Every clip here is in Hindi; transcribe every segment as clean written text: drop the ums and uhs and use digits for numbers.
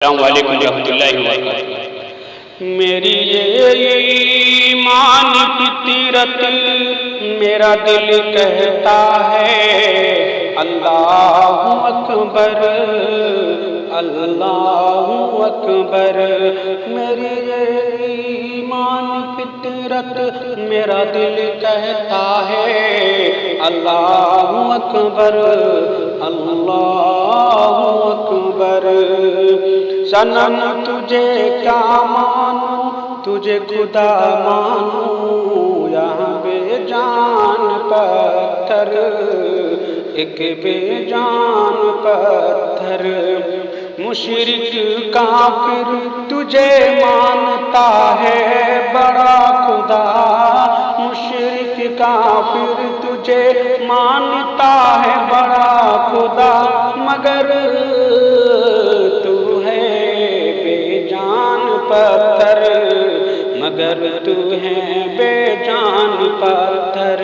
अस्सलामु अलैकुम रहमतुल्लाहि व बरकातुहू। मेरी ये ईमान फितरत मेरा दिल कहता है अल्लाहु अकबर अल्लाहु अकबर। मेरी ये ईमान फितरत मेरा दिल कहता है अल्लाहु अकबर अल्लाहु अकबर। सनम तुझे क्या मानूं, तुझे खुदा मानूं, यहाँ बेजान पत्थर एक बेजान पत्थर। मुशरिक काफिर तुझे मानता है बड़ा खुदा, मुशरिक काफिर तुझे मानता है बड़ा खुदा, मगर पत्थर मगर तू है बेजान पत्थर।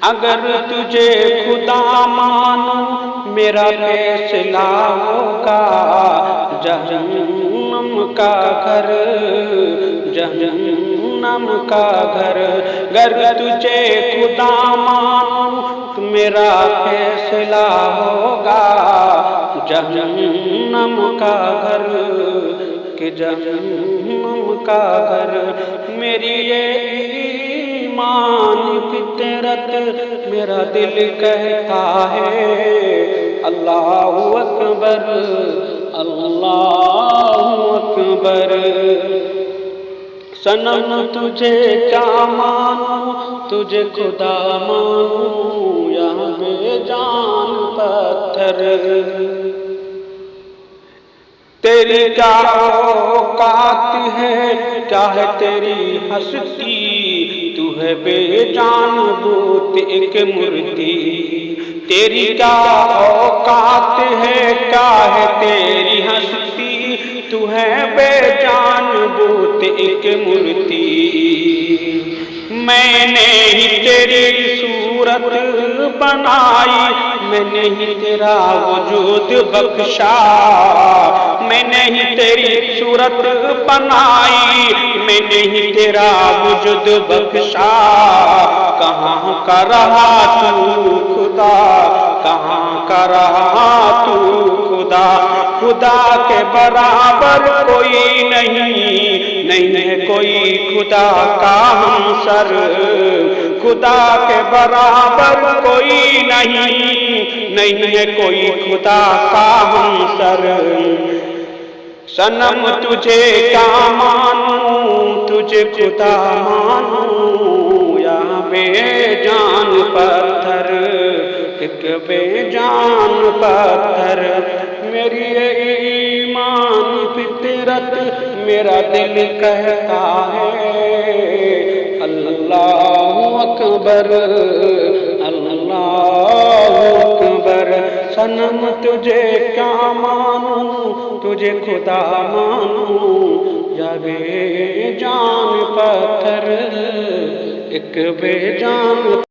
अगर तुझे खुदा मानूं मेरा फैसला होगा जहन्नम का घर जहन्नम का घर। अगर तुझे खुदा मानूं तो मेरा फैसला होगा जहन्नम का घर कि जहन्नम का घर। मेरी ये ईमान फितरत मेरा दिल कहता है अल्लाहु अकबर अल्लाहु अकबर। सनम तुझे क्या मानूं, तुझे खुदा मानूं, यहाँ बेजान पत्थर। तेरी क्या औकात है, क्या है तेरी हस्ती, तू है बेजान भूत एक मूर्ति। तेरी क्या औकात है, क्या है तेरी हस्ती, तू है बेजान भूत एक मूर्ति। मैंने ही तेरी सूरत बनाई, मैंने ही तेरा वजूद बख्शा, मैंने ही तेरी सूरत बनाई, मैंने ही तेरा वजूद बख्शा। कहाँ का रहा तू खुदा, कहाँ का रहा तू खुदा, खुदा के बराबर कोई नहीं, नहीं है कोई खुदा का हमसर, खुदा के बराबर कोई नहीं, नहीं है कोई खुदा का हमसर। सनम तुझे क्या मानूं, तुझे खुदा मानूं, यहाँ बेजान पत्थर एक बेजान पत्थर। मेरी ईमान फितरत मेरा दिल कहता है अल्लाहु अकबर अल्लाहु अकबर। सनम तुझे क्या मानूं, तुझे खुदा मानूं, या बेजान पत्थर एक बेजान